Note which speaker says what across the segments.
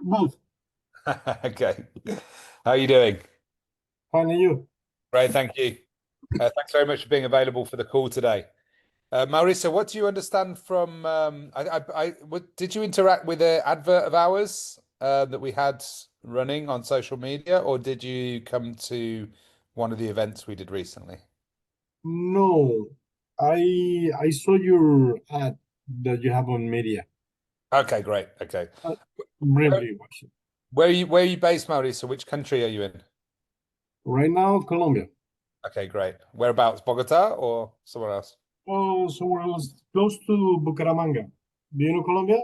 Speaker 1: Both.
Speaker 2: Okay. How are you doing?
Speaker 1: Fine, and you?
Speaker 2: Great, thank you. Thanks very much for being available for the call today. Mauricio, what do you understand from did you interact with an advert of ours that we had running on social media, or did you come to one of the events we did recently?
Speaker 1: No, I saw your ad that you have on media.
Speaker 2: Okay, great. Okay.
Speaker 1: I
Speaker 2: Where,
Speaker 1: briefly watched it.
Speaker 2: where are you based, Mauricio? Which country are you in?
Speaker 1: Right now, Colombia.
Speaker 2: Okay, great. Whereabouts? Bogota or somewhere else?
Speaker 1: Oh, somewhere else, close to Bucaramanga. Do you know Colombia?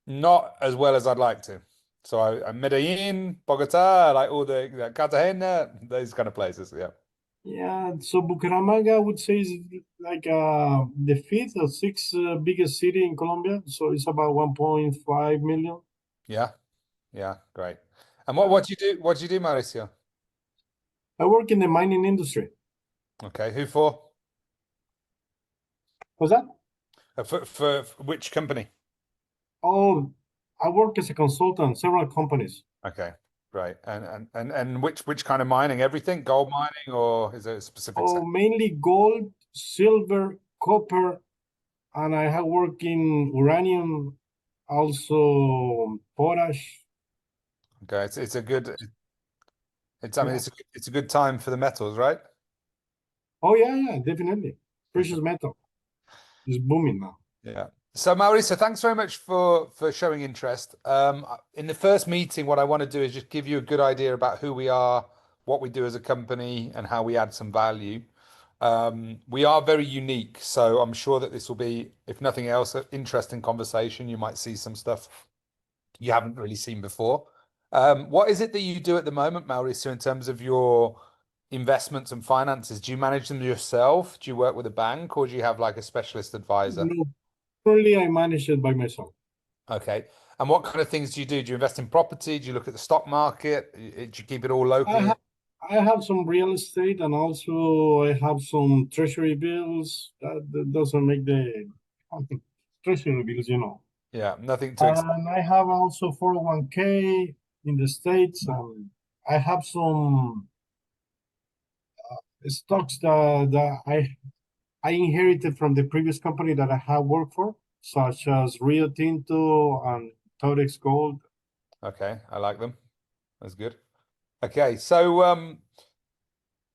Speaker 2: Not as well as I'd like to. So I'm Medellin, Bogota, like all the Cartagena, those kind of places. Yeah.
Speaker 1: Yeah, so Bucaramanga, I would say, is like the fifth or sixth biggest city in Colombia. So it's about 1.5 million.
Speaker 2: Yeah. Yeah. Great. And what
Speaker 1: Uh,
Speaker 2: what do you do? What do you do, Mauricio?
Speaker 1: I work in the mining industry.
Speaker 2: Okay. Who for?
Speaker 1: What's that?
Speaker 2: For which company?
Speaker 1: Oh, I work as a consultant, several companies.
Speaker 2: Okay. Great. And which kind of mining? Everything? Gold mining, or is it a specific
Speaker 1: Oh,
Speaker 2: sector?
Speaker 1: mainly gold, silver, copper, and I have worked in uranium, also potash.
Speaker 2: Okay. It's a good it's I mean
Speaker 1: Yeah.
Speaker 2: it's a good time for the metals, right?
Speaker 1: Oh, yeah, yeah, definitely. Precious metal is booming now.
Speaker 2: Yeah. So Mauricio, thanks very much for showing interest. In the first meeting, what I want to do is just give you a good idea about who we are, what we do as a company, and how we add some value. We are very unique, so I'm sure that this will be, if nothing else, an interesting conversation. You might see some stuff you haven't really seen before. What is it that you do at the moment, Mauricio, in terms of your investments and finances? Do you manage them yourself? Do you work with a bank, or do you have like a specialist advisor?
Speaker 1: No, currently I manage it by myself.
Speaker 2: Okay. And what kind of things do you do? Do you invest in property? Do you look at the stock market? Do you keep it all
Speaker 1: I
Speaker 2: locally?
Speaker 1: have I have some real estate and also I have some treasury bills. That doesn't make the treasury bills, you know.
Speaker 2: Yeah, nothing too expensive.
Speaker 1: And I have also 401k in the States. I have some stocks that I inherited from the previous company that I have worked for, such as Rio Tinto and Torex Gold.
Speaker 2: Okay, I like them. That's good. Okay, so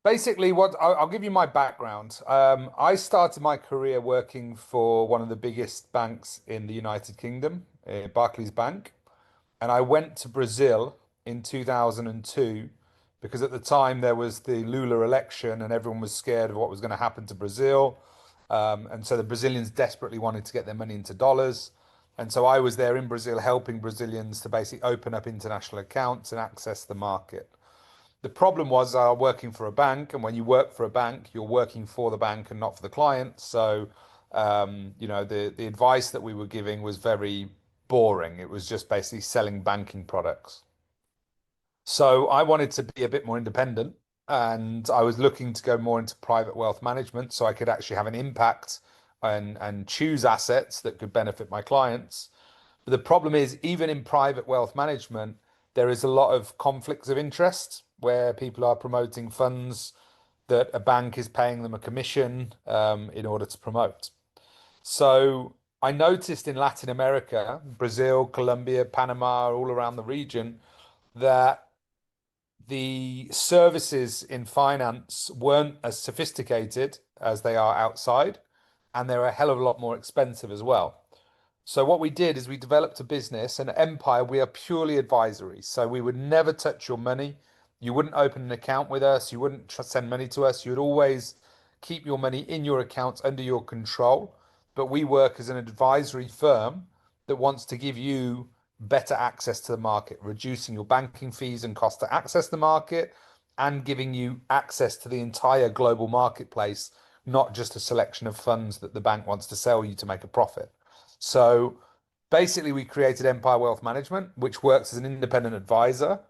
Speaker 2: basically, I'll give you my background. I started my career working for one of the biggest banks in the United Kingdom, Barclays Bank. And I went to Brazil in 2002 because at the time there was the Lula election and everyone was scared of what was going to happen to Brazil. And so the Brazilians desperately wanted to get their money into dollars. And so I was there in Brazil helping Brazilians to basically open up international accounts and access the market. The problem was working for a bank, and when you work for a bank, you're working for the bank and not for the client. So, the advice that we were giving was very boring. It was just basically selling banking products. So I wanted to be a bit more independent, and I was looking to go more into private wealth management so I could actually have an impact and choose assets that could benefit my clients. But the problem is, even in private wealth management, there is a lot of conflicts of interest where people are promoting funds that a bank is paying them a commission in order to promote. So I noticed in Latin America, Brazil, Colombia, Panama, all around the region, that the services in finance weren't as sophisticated as they are outside, and they're a hell of a lot more expensive as well. So what we did is we developed a business, an empire. We are purely advisory. So we would never touch your money. You wouldn't open an account with us. You wouldn't send money to us. You would always keep your money in your accounts under your control. But we work as an advisory firm that wants to give you better access to the market, reducing your banking fees and cost to access the market, and giving you access to the entire global marketplace, not just a selection of funds that the bank wants to sell you to make a profit. So basically, we created Empire Wealth Management, which works as an independent advisor.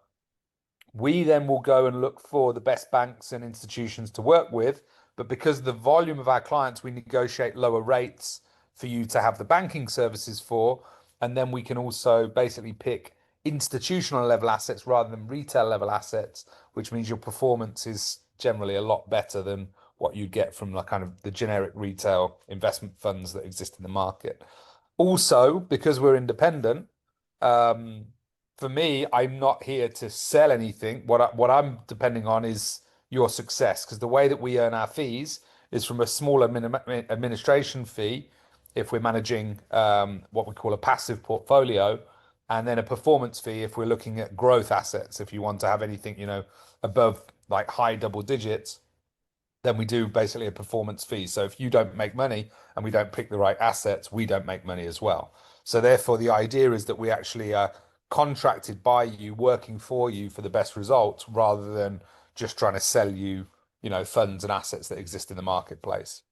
Speaker 2: We then will go and look for the best banks and institutions to work with. But because of the volume of our clients, we negotiate lower rates for you to have the banking services for. And then we can also basically pick institutional level assets rather than retail level assets, which means your performance is generally a lot better than what you get from like kind of the generic retail investment funds that exist in the market. Also, because we're independent, um, for me, I'm not here to sell anything. What I'm depending on is your success, because the way that we earn our fees is from a small administration fee if we're managing what we call a passive portfolio, and then a performance fee if we're looking at growth assets. If you want to have anything, above like high double digits, then we do basically a performance fee. So if you don't make money and we don't pick the right assets, we don't make money as well. So therefore, the idea is that we actually are contracted by you, working for you for the best results, rather than just trying to sell you, funds and assets that exist in the marketplace.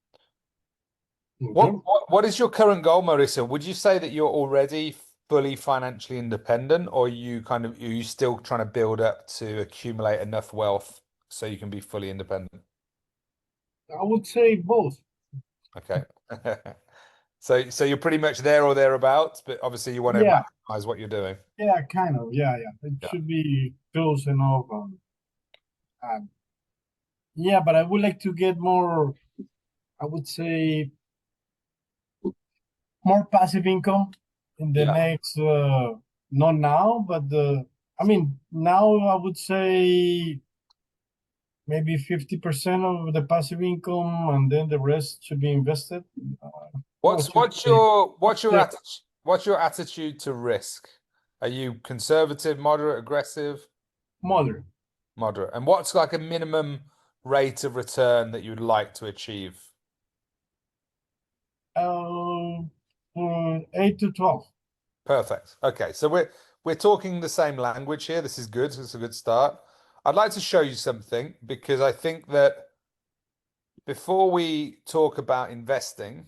Speaker 2: What,
Speaker 1: Okay.
Speaker 2: what is your current goal, Marissa? Would you say that you're already fully financially independent, or are you still trying to build up to accumulate enough wealth so you can be fully independent?
Speaker 1: I would say both.
Speaker 2: Okay. So you're pretty much there or thereabouts, but obviously you want to
Speaker 1: Yeah,
Speaker 2: maximize what you're doing.
Speaker 1: yeah, kind of. Yeah, yeah. It
Speaker 2: Yeah.
Speaker 1: should be close enough. And yeah, but I would like to get more, I would say, more passive income in the
Speaker 2: Yeah.
Speaker 1: next, not now, but I mean, now I would say maybe 50% of the passive income, and then the rest should be invested. How
Speaker 2: What's
Speaker 1: would you
Speaker 2: what's
Speaker 1: say?
Speaker 2: your what's your
Speaker 1: Yeah,
Speaker 2: attitude what's your attitude to risk? Are you conservative, moderate, aggressive?
Speaker 1: moderate.
Speaker 2: Moderate. And what's like a minimum rate of return that you'd like to achieve?
Speaker 1: Uh, 8 to 12.
Speaker 2: Perfect. Okay, so we're talking the same language here. This is good. This is a good start. I'd like to show you something because I think that before we talk about investing,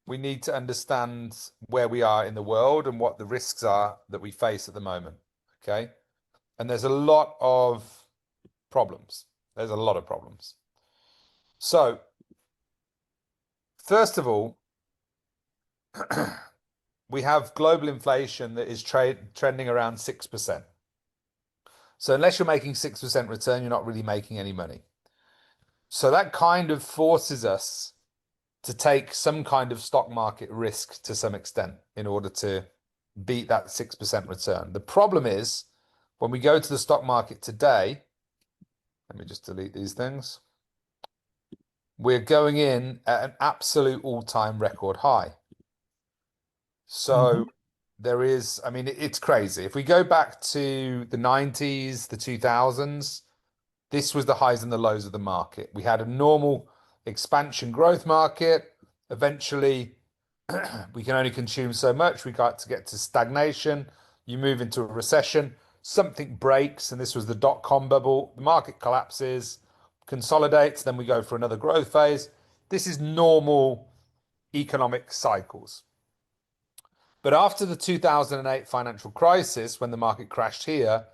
Speaker 2: we need to understand where we are in the world and what the risks are that we face at the moment. Okay. And there's a lot of problems. There's a lot of problems. So, first of all, we have global inflation that is trending around 6%. So, unless you're making 6% return, you're not really making any money. So, that kind of forces us to take some kind of stock market risk to some extent in order to beat that 6% return. The problem is when we go to the stock market today, let me just delete these things. We're going in at an absolute all-time record high. So
Speaker 1: Mhm.
Speaker 2: there is, I mean, it's crazy. If we go back to the 90s, the 2000s, this was the highs and the lows of the market. We had a normal expansion growth market. Eventually, we can only consume so much. We got to get to stagnation. You move into a recession, something breaks, and this was the dot-com bubble. The market collapses, consolidates, then we go for another growth phase. This is normal economic cycles. But after the 2008 financial crisis, when the market crashed here,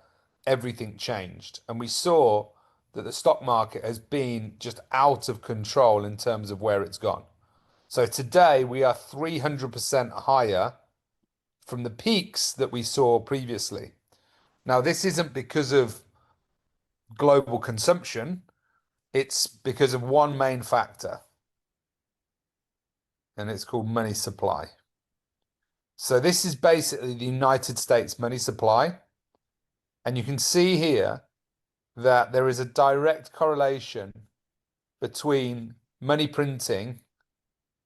Speaker 2: everything changed. And we saw that the stock market has been just out of control in terms of where it's gone. So today we are 300% higher from the peaks that we saw previously. Now, this isn't because of global consumption, it's because of one main factor, and it's called money supply. So this is basically the United States money supply. And you can see here that there is a direct correlation between money printing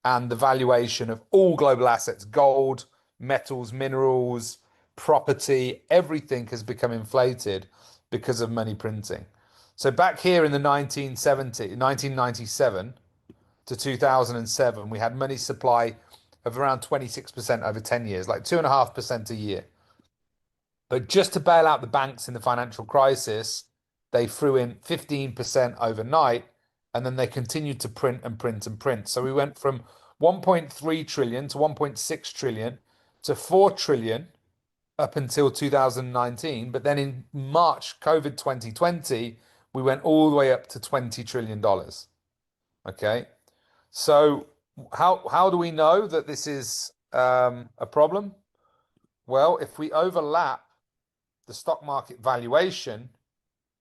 Speaker 2: and the valuation of all global assets, gold, metals, minerals, property, everything has become inflated because of money printing. So back here in the 1997 to 2007, we had money supply of around 26% over 10 years, like 2.5% a year. But just to bail out the banks in the financial crisis, they threw in 15% overnight, and then they continued to print and print and print. So we went from 1.3 trillion to 1.6 trillion to 4 trillion up until 2019. But then in March, COVID 2020, we went all the way up to $20 trillion. Okay. So how do we know that this is a problem? Well, if we overlap the stock market valuation,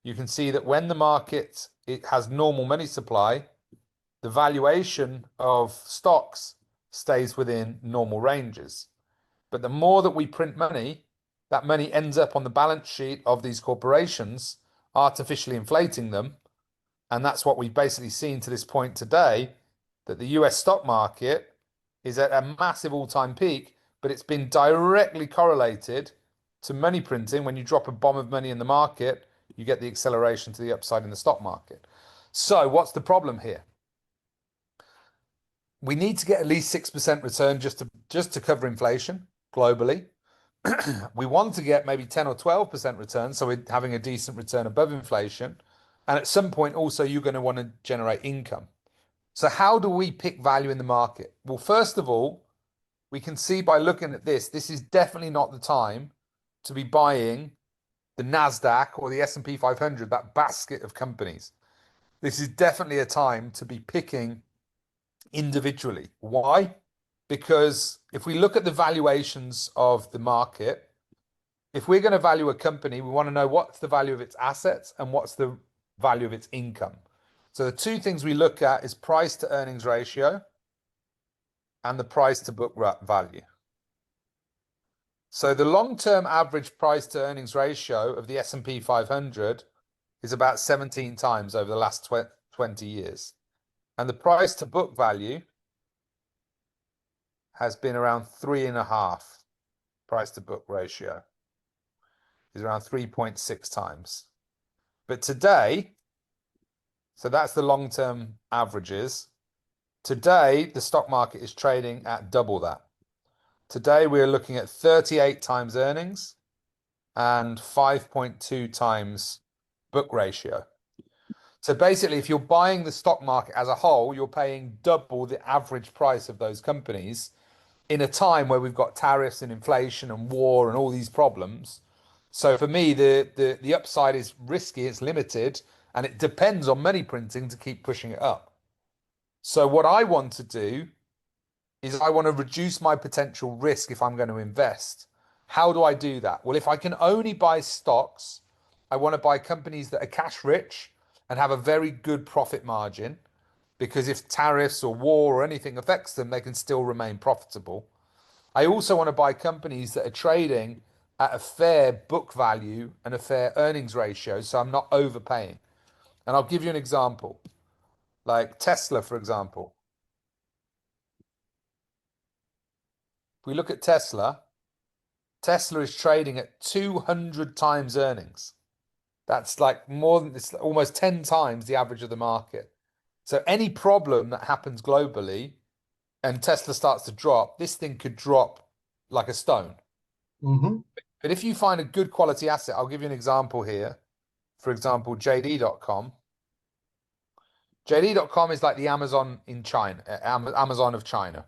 Speaker 2: you can see that when the market it has normal money supply, the valuation of stocks stays within normal ranges. But the more that we print money, that money ends up on the balance sheet of these corporations, artificially inflating them. And that's what we've basically seen to this point today, that the US stock market is at a massive all-time peak, but it's been directly correlated to money printing. When you drop a bomb of money in the market, you get the acceleration to the upside in the stock market. So what's the problem here? We need to get at least 6% return just to cover inflation globally. We want to get maybe 10 or 12% return, so we're having a decent return above inflation. And at some point also you're going to want to generate income. So how do we pick value in the market? Well, first of all, we can see by looking at this is definitely not the time to be buying the NASDAQ or the S&P 500, that basket of companies. This is definitely a time to be picking individually. Why? Because if we look at the valuations of the market, if we're going to value a company, we want to know what's the value of its assets and what's the value of its income. So the two things we look at is price to earnings ratio and the price to book value. So the long-term average price to earnings ratio of the S&P 500 is about 17 times over the last 20 years. And the price to book value has been around 3.5. Price to book ratio is around 3.6 times. But today, so that's the long-term averages. Today, the stock market is trading at double that. Today, we're looking at 38 times earnings and 5.2 times book ratio. So basically, if you're buying the stock market as a whole, you're paying double the average price of those companies in a time where we've got tariffs and inflation and war and all these problems. So for me, the upside is risky, it's limited, and it depends on money printing to keep pushing it up. So what I want to do is I want to reduce my potential risk if I'm going to invest. How do I do that? Well, if I can only buy stocks, I want to buy companies that are cash rich and have a very good profit margin, because if tariffs or war or anything affects them, they can still remain profitable. I also want to buy companies that are trading at a fair book value and a fair earnings ratio, so I'm not overpaying. And I'll give you an example, like Tesla, for example. If we look at Tesla, Tesla is trading at 200 times earnings. That's like more than this, almost 10 times the average of the market. So any problem that happens globally and Tesla starts to drop, this thing could drop like a stone.
Speaker 1: Mm-hmm.
Speaker 2: But if you find a good quality asset, I'll give you an example here. For example, JD.com. JD.com is like the Amazon in China, Amazon of China.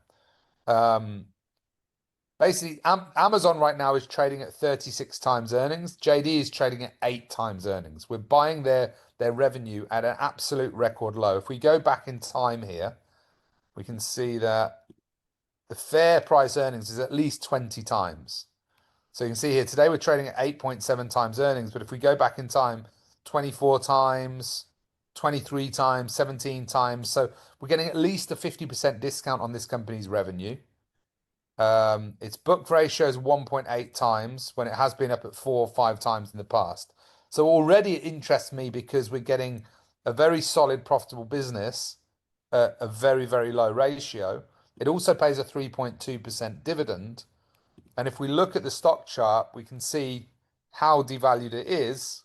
Speaker 2: Basically, Amazon right now is trading at 36 times earnings. JD is trading at 8 times earnings. We're buying their revenue at an absolute record low. If we go back in time here, we can see that the fair price earnings is at least 20 times. So you can see here, today we're trading at 8.7 times earnings, but if we go back in time, 24 times, 23 times, 17 times. So we're getting at least a 50% discount on this company's revenue. Its book ratio is 1.8 times when it has been up at 4 or 5 times in the past. So already it interests me because we're getting a very solid, profitable business at a very, very low ratio. It also pays a 3.2% dividend. And if we look at the stock chart, we can see how devalued it is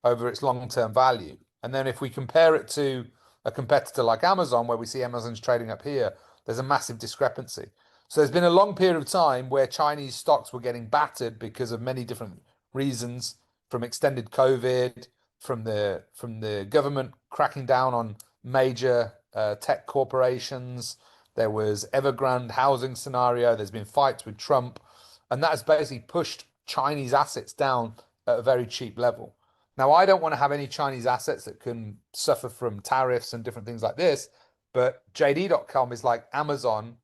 Speaker 2: over its long-term value. And then if we compare it to a competitor like Amazon, where we see Amazon's trading up here, there's a massive discrepancy. So there's been a long period of time where Chinese stocks were getting battered because of many different reasons, from extended COVID, from the government cracking down on major tech corporations. There was Evergrande housing scenario. There's been fights with Trump, and that has basically pushed Chinese assets down at a very cheap level. Now, I don't want to have any Chinese assets that can suffer from tariffs and different things like this, but JD.com is like Amazon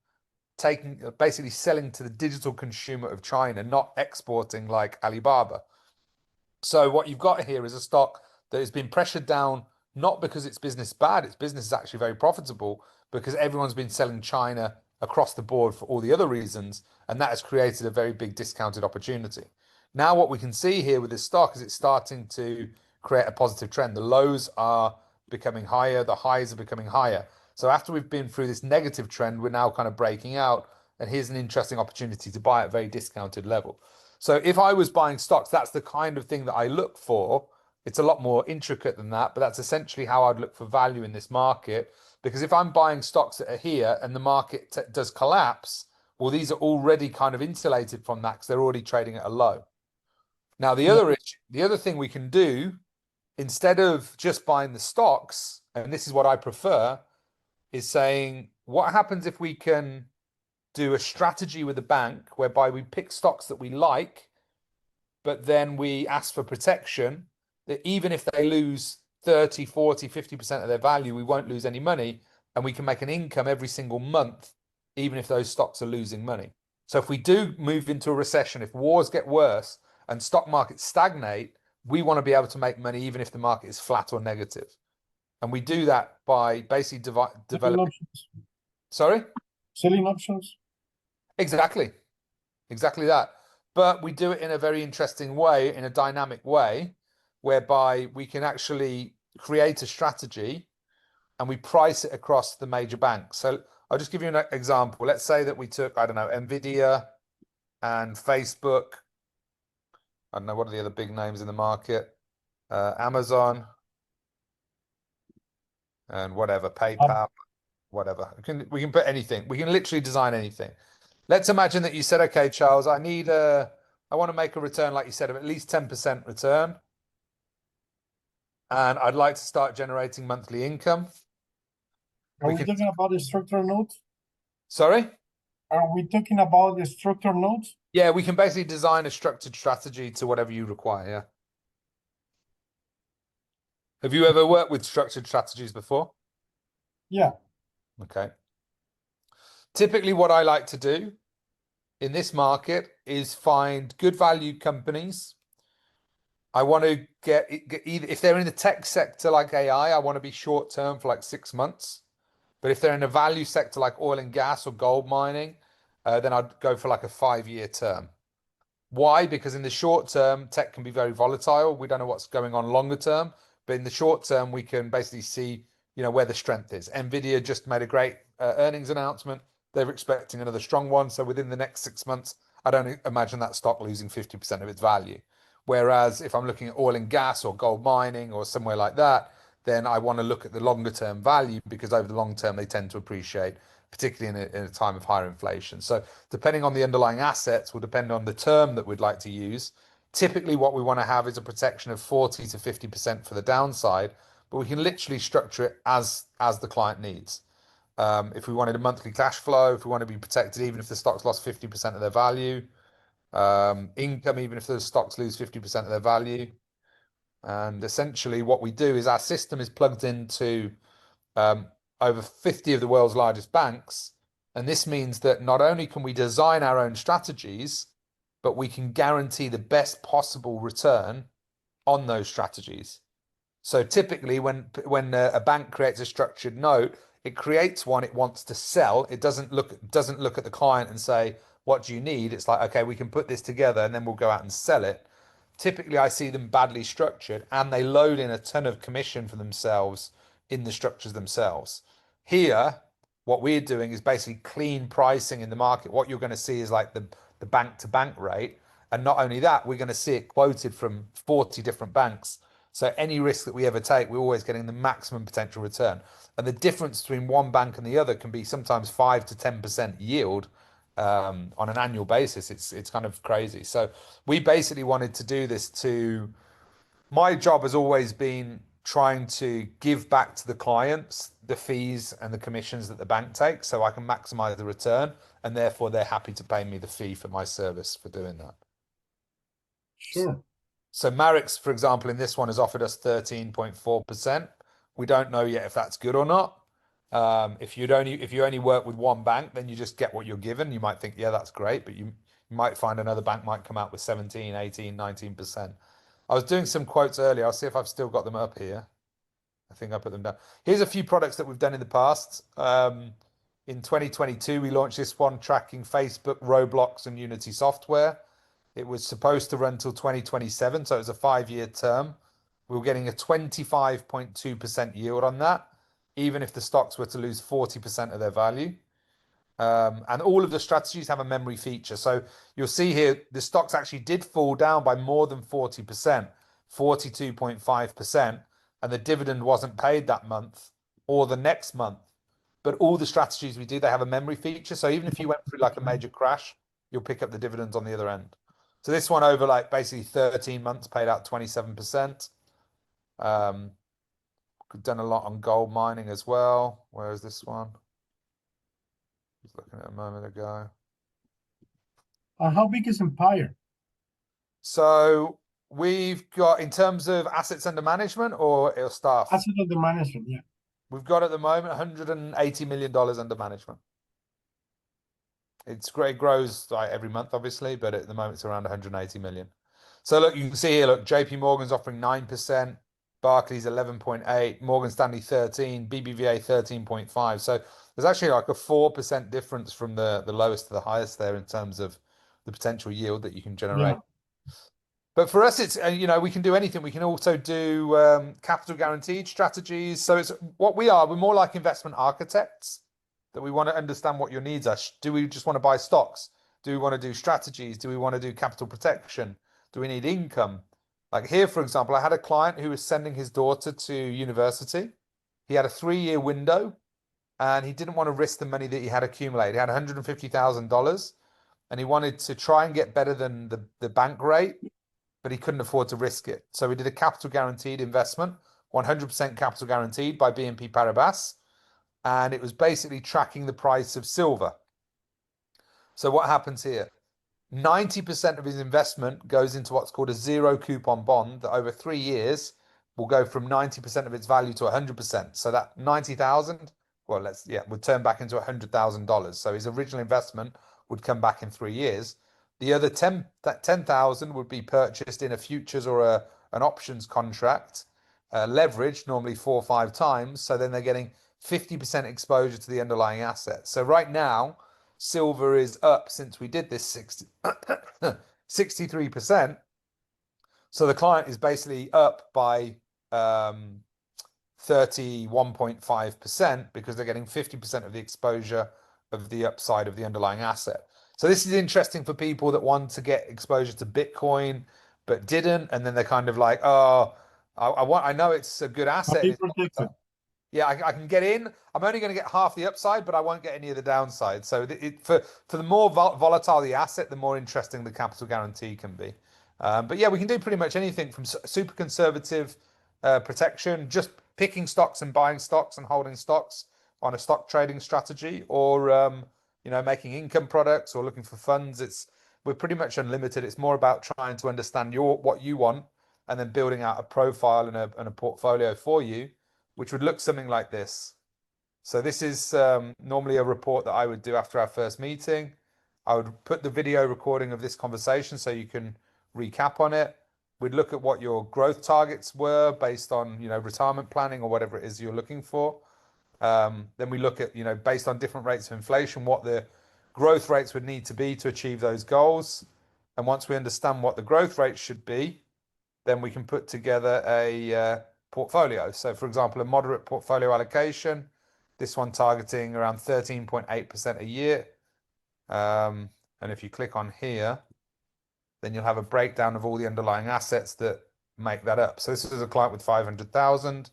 Speaker 2: basically selling to the digital consumer of China, not exporting like Alibaba. So what you've got here is a stock that has been pressured down, not because its business is bad, its business is actually very profitable, because everyone's been selling China across the board for all the other reasons, and that has created a very big discounted opportunity. Now what we can see here with this stock is it's starting to create a positive trend. The lows are becoming higher, the highs are becoming higher. So after we've been through this negative trend, we're now kind of breaking out, and here's an interesting opportunity to buy at a very discounted level. So if I was buying stocks, that's the kind of thing that I look for. It's a lot more intricate than that, but that's essentially how I'd look for value in this market. Because if I'm buying stocks that are here and the market does collapse, well, these are already kind of insulated from that because they're already trading at a low. Now,
Speaker 1: Yeah.
Speaker 2: the other thing we can do, instead of just buying the stocks, and this is what I prefer, is saying, what happens if we can do a strategy with the bank whereby we pick stocks that we like, but then we ask for protection that even if they lose 30, 40, 50% of their value, we won't lose any money. And we can make an income every single month, even if those stocks are losing money. So if we do move into a recession, if wars get worse and stock markets stagnate, we want to be able to make money even if the market is flat or negative. And we do that by basically
Speaker 1: Selling
Speaker 2: developing.
Speaker 1: options.
Speaker 2: Sorry?
Speaker 1: Selling options.
Speaker 2: Exactly. Exactly that. But we do it in a very interesting way, in a dynamic way, whereby we can actually create a strategy and we price it across the major banks. So I'll just give you an example. Let's say that we took, I don't know, Nvidia and Facebook. I don't know, what are the other big names in the market? Amazon and whatever, PayPal, whatever. We can put anything. We can literally design anything. Let's imagine that you said, okay, Charles, I want to make a return, like you said, of at least 10% return. And I'd like to start generating monthly income.
Speaker 1: Are we talking about the structural notes?
Speaker 2: Sorry?
Speaker 1: Are we talking about the structural notes?
Speaker 2: Yeah, we can basically design a structured strategy to whatever you require. Yeah. Have you ever worked with structured strategies before?
Speaker 1: Yeah.
Speaker 2: Okay. Typically, what I like to do in this market is find good value companies. I want to get either, if they're in the tech sector like AI, I want to be short term for like 6 months. But if they're in a value sector like oil and gas or gold mining, then I'd go for like a 5-year term. Why? Because in the short term, tech can be very volatile. We don't know what's going on longer term, but in the short term, we can basically see, where the strength is. Nvidia just made a great earnings announcement. They're expecting another strong one. So within the next 6 months, I don't imagine that stock losing 50% of its value. Whereas if I'm looking at oil and gas or gold mining or somewhere like that, then I want to look at the longer term value because over the long term, they tend to appreciate, particularly in a time of higher inflation. So depending on the underlying assets will depend on the term that we'd like to use. Typically, what we want to have is a protection of 40 to 50% for the downside, but we can literally structure it as the client needs. If we wanted a monthly cash flow, if we want to be protected, even if the stocks lost 50% of their value, income, even if the stocks lose 50% of their value. And essentially, what we do is our system is plugged into over 50 of the world's largest banks. And this means that not only can we design our own strategies, but we can guarantee the best possible return on those strategies. So typically, when a bank creates a structured note, it creates one it wants to sell. It doesn't look at the client and say, "What do you need?" It's like, "Okay, we can put this together, and then we'll go out and sell it." Typically, I see them badly structured, and they load in a ton of commission for themselves in the structures themselves. Here, what we're doing is basically clean pricing in the market. What you're going to see is like the bank to bank rate. And not only that, we're going to see it quoted from 40 different banks. So any risk that we ever take, we're always getting the maximum potential return. And the difference between one bank and the other can be sometimes 5 to 10% yield on an annual basis. It's kind of crazy. So we basically wanted to do this to, my job has always been trying to give back to the clients the fees and the commissions that the bank takes so I can maximize the return and therefore they're happy to pay me the fee for my service for doing that.
Speaker 1: Sure.
Speaker 2: So Marex, for example, in this one has offered us 13.4%. We don't know yet if that's good or not. If you only work with one bank, then you just get what you're given. You might think, yeah, that's great, but you might find another bank might come out with 17, 18, 19%. I was doing some quotes earlier. I'll see if I've still got them up here. I think I put them down. Here's a few products that we've done in the past. In 2022, we launched this one tracking Facebook, Roblox, and Unity software. It was supposed to run till 2027, so it was a 5-year term. We were getting a 25.2% yield on that, even if the stocks were to lose 40% of their value. And all of the strategies have a memory feature. So you'll see here, the stocks actually did fall down by more than 40%, 42.5%, and the dividend wasn't paid that month or the next month. But all the strategies we do, they have a memory feature. So even if you went through like a major crash, you'll pick up the dividends on the other end. So this one over like basically 13 months paid out 27%. Done a lot on gold mining as well. Where is this one? Just looking at a moment ago.
Speaker 1: How big is Empire?
Speaker 2: So we've got, in terms of assets under management or staff,
Speaker 1: Asset under management, yeah.
Speaker 2: we've got at the moment $180 million under management. It's great, it grows like every month, obviously, but at the moment it's around 180 million. So look, you can see here, look, JP Morgan's offering 9%, Barclays 11.8, Morgan Stanley 13, BBVA 13.5. So there's actually like a 4% difference from the lowest to the highest there in terms of the potential yield that you can generate.
Speaker 1: Yeah.
Speaker 2: But for us, it's, we can do anything. We can also do capital guaranteed strategies. So it's what we are. We're more like investment architects that we want to understand what your needs are. Do we just want to buy stocks? Do we want to do strategies? Do we want to do capital protection? Do we need income? Like here, for example, I had a client who was sending his daughter to university. He had a 3-year window and he didn't want to risk the money that he had accumulated. He had $150,000 and he wanted to try and get better than the bank rate, but he couldn't afford to risk it. So we did a capital guaranteed investment, 100% capital guaranteed by BNP Paribas. And it was basically tracking the price of silver. So what happens here? 90% of his investment goes into what's called a zero coupon bond that over 3 years will go from 90% of its value to 100%. So that 90,000, well, would turn back into $100,000. So his original investment would come back in 3 years. The other 10,000 would be purchased in a futures or an options contract, leveraged normally 4 or 5 times. So then they're getting 50% exposure to the underlying asset. So right now, silver is up since we did this 63%. So the client is basically up by 31.5% because they're getting 50% of the exposure of the upside of the underlying asset. So this is interesting for people that want to get exposure to Bitcoin but didn't, and then they're kind of like, oh, I know it's a good asset.
Speaker 1: Are you protected?
Speaker 2: Yeah, I can get in. I'm only going to get half the upside, but I won't get any of the downside. So for the more volatile the asset, the more interesting the capital guarantee can be. But yeah, we can do pretty much anything from super conservative protection, just picking stocks and buying stocks and holding stocks on a stock trading strategy, or making income products or looking for funds. We're pretty much unlimited. It's more about trying to understand what you want and then building out a profile and a portfolio for you, which would look something like this. So this is normally a report that I would do after our first meeting. I would put the video recording of this conversation so you can recap on it. We'd look at what your growth targets were based on, retirement planning or whatever it is you're looking for. Then we look at, based on different rates of inflation, what the growth rates would need to be to achieve those goals. And once we understand what the growth rates should be, then we can put together a portfolio. So for example, a moderate portfolio allocation, this one targeting around 13.8% a year. And if you click on here, then you'll have a breakdown of all the underlying assets that make that up. So this is a client with 500,000.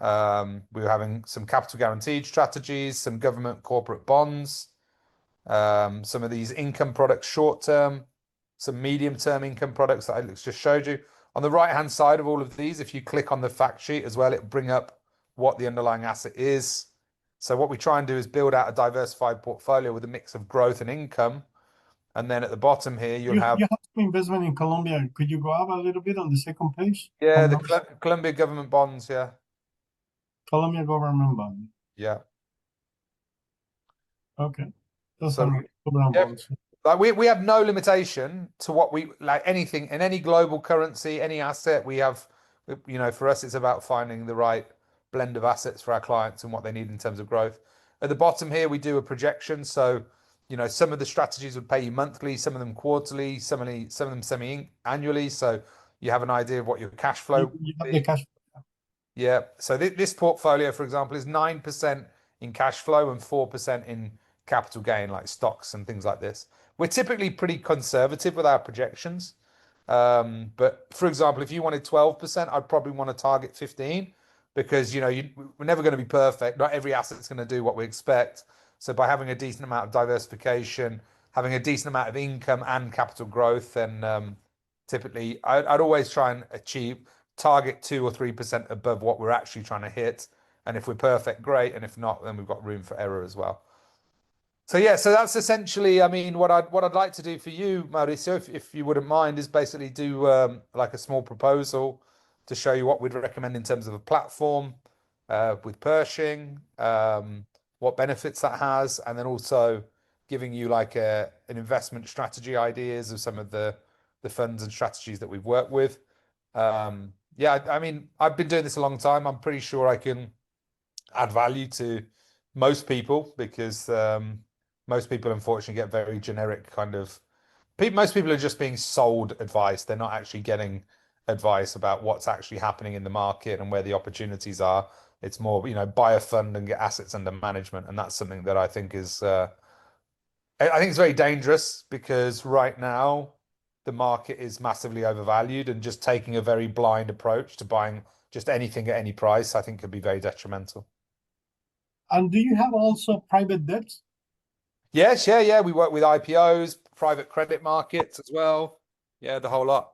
Speaker 2: We were having some capital guaranteed strategies, some government corporate bonds, some of these income products short term, some medium term income products that I just showed you. On the right hand side of all of these, if you click on the fact sheet as well, it'll bring up what the underlying asset is. So what we try and do is build out a diversified portfolio with a mix of growth and income. And then at the bottom here,
Speaker 1: You have some investment in Colombia. Could you go up a little bit on the second page?
Speaker 2: Yeah, the Colombia government bonds, yeah.
Speaker 1: Colombia government bond.
Speaker 2: Yeah.
Speaker 1: Okay. Those are government bonds.
Speaker 2: Like we have no limitation to what we like anything in any global currency, any asset we have, for us it's about finding the right blend of assets for our clients and what they need in terms of growth. At the bottom here we do a projection. So, some of the strategies would pay you monthly, some of them quarterly, some of them semi-annually. So you have an idea of what your cash flow
Speaker 1: You
Speaker 2: would
Speaker 1: have the
Speaker 2: be.
Speaker 1: cash.
Speaker 2: Yeah. So this portfolio, for example, is 9% in cash flow and 4% in capital gain, like stocks and things like this. We're typically pretty conservative with our projections. But for example, if you wanted 12%, I'd probably want to target 15 because, we're never going to be perfect. Not every asset's going to do what we expect. So by having a decent amount of diversification, having a decent amount of income and capital growth, then typically I'd always try and achieve target 2 or 3% above what we're actually trying to hit. And if we're perfect, great. And if not, then we've got room for error as well. So yeah, so that's essentially, I mean, what I'd like to do for you, Mauricio, if you wouldn't mind, is basically do like a small proposal to show you what we'd recommend in terms of a platform with Pershing, what benefits that has, and then also giving you like an investment strategy ideas of some of the funds and strategies that we've worked with. Yeah, I mean, I've been doing this a long time. I'm pretty sure I can add value to most people because most people unfortunately get very generic kind of people. Most people are just being sold advice. They're not actually getting advice about what's actually happening in the market and where the opportunities are. It's more, buy a fund and get assets under management, and that's something that I think is I think it's very dangerous because right now the market is massively overvalued, and just taking a very blind approach to buying just anything at any price, I think could be very detrimental.
Speaker 1: And do you have also private debts?
Speaker 2: Yes, yeah, yeah. We work with IPOs, private credit markets as well. Yeah, the whole lot.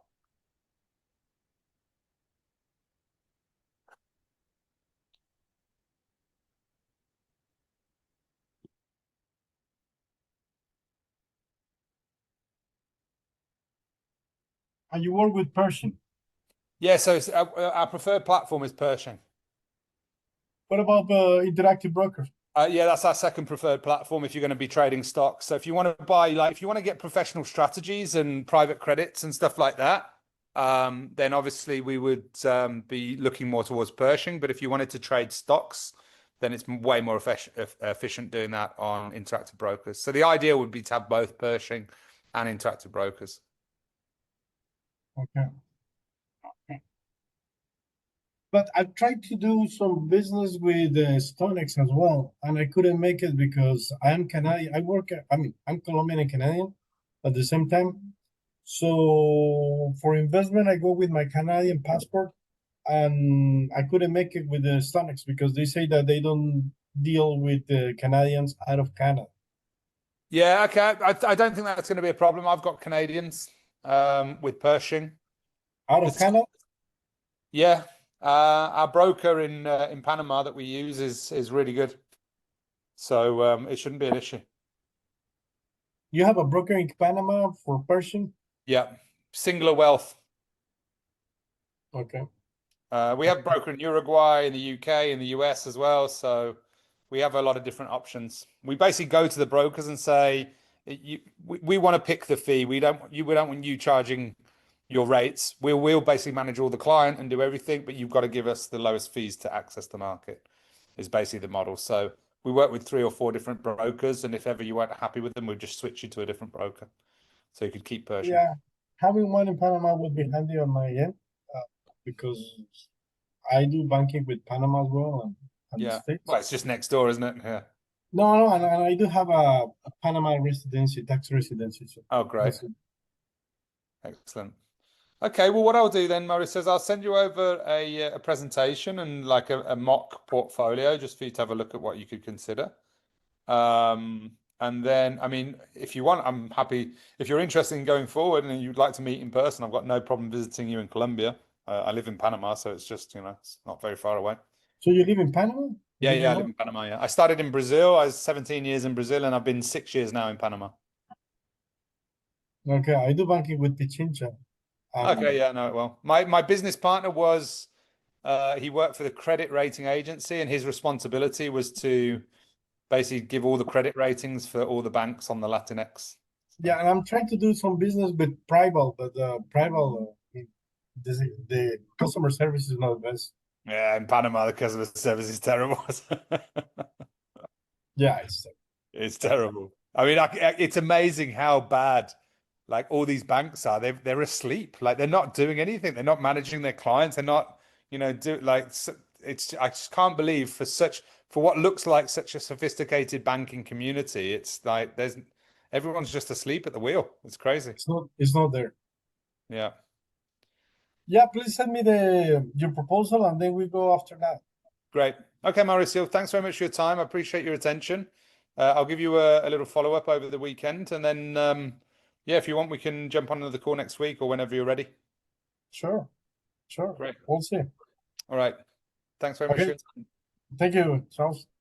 Speaker 1: And you work with Pershing?
Speaker 2: Yeah, so our preferred platform is Pershing.
Speaker 1: What about Interactive Brokers?
Speaker 2: Yeah, that's our second preferred platform if you're going to be trading stocks. So if you want to buy, like, if you want to get professional strategies and private credits and stuff like that, then obviously we would be looking more towards Pershing. But if you wanted to trade stocks, then it's way more efficient doing that on Interactive Brokers. So the idea would be to have both Pershing and Interactive Brokers.
Speaker 1: Okay. But I've tried to do some business with Stonex as well, and I couldn't make it because I am Canadian. I'm Colombian and Canadian at the same time. So for investment, I go with my Canadian passport, and I couldn't make it with the Stonex because they say that they don't deal with the Canadians out of Canada.
Speaker 2: Yeah, okay. I don't think that's going to be a problem. I've got Canadians with Pershing.
Speaker 1: Out of
Speaker 2: It's,
Speaker 1: Canada?
Speaker 2: yeah, our broker in Panama that we use is really good, so it shouldn't be an issue.
Speaker 1: You have a broker in Panama for Pershing?
Speaker 2: Yeah, Singular Wealth.
Speaker 1: Okay.
Speaker 2: We have broker in Uruguay, in the UK, in the US as well. So we have a lot of different options. We basically go to the brokers and say, we want to pick the fee. We don't want you charging your rates. We'll basically manage all the client and do everything, but you've got to give us the lowest fees to access the market, is basically the model. So we work with 3 or 4 different brokers, and if ever you weren't happy with them, we'd just switch you to a different broker. So you could keep Pershing.
Speaker 1: Yeah, having one in Panama would be handy on my end because I do banking with Panama as well and the
Speaker 2: Yeah.
Speaker 1: States.
Speaker 2: Well, it's just next door, isn't it? Yeah.
Speaker 1: No, no, and I do have a Panama residency, tax residency. So
Speaker 2: Oh, great.
Speaker 1: that's it.
Speaker 2: Excellent. Okay, well, what I'll do then, Maurice, is I'll send you over a presentation and like a mock portfolio just for you to have a look at what you could consider. And then, I mean, if you want, I'm happy. If you're interested in going forward and you'd like to meet in person, I've got no problem visiting you in Colombia. I live in Panama, so it's just, it's not very far away.
Speaker 1: So you live in Panama?
Speaker 2: Yeah,
Speaker 1: Didn't
Speaker 2: yeah, I live
Speaker 1: know.
Speaker 2: in Panama. Yeah, I started in Brazil. I was 17 years in Brazil, and I've been 6 years now in Panama.
Speaker 1: Okay, I do banking with Pichincha.
Speaker 2: Okay, yeah, I know it well. My business partner was he worked for the credit rating agency, and his responsibility was to basically give all the credit ratings for all the banks on the Latinx.
Speaker 1: Yeah, and I'm trying to do some business with Prival, but Prival, the customer service is not the best.
Speaker 2: Yeah, in Panama, the customer service is terrible.
Speaker 1: Yeah,
Speaker 2: It's terrible. I mean, it's amazing how bad like all these banks are. They're asleep. Like they're not doing anything. They're not managing their clients. They're not, do like it's. I just can't believe for what looks like such a sophisticated banking community. It's like everyone's just asleep at the wheel. It's crazy.
Speaker 1: it's not there.
Speaker 2: Yeah.
Speaker 1: Yeah, please send me your proposal and then we go after that.
Speaker 2: Great. Okay, Mauricio, thanks very much for your time. I appreciate your attention. I'll give you a little follow-up over the weekend, and then yeah, if you want, we can jump on another call next week or whenever you're ready.
Speaker 1: Sure, sure.
Speaker 2: Great.
Speaker 1: We'll see.
Speaker 2: All right. Thanks very much for
Speaker 1: Okay,
Speaker 2: your time.
Speaker 1: thank you, Charles.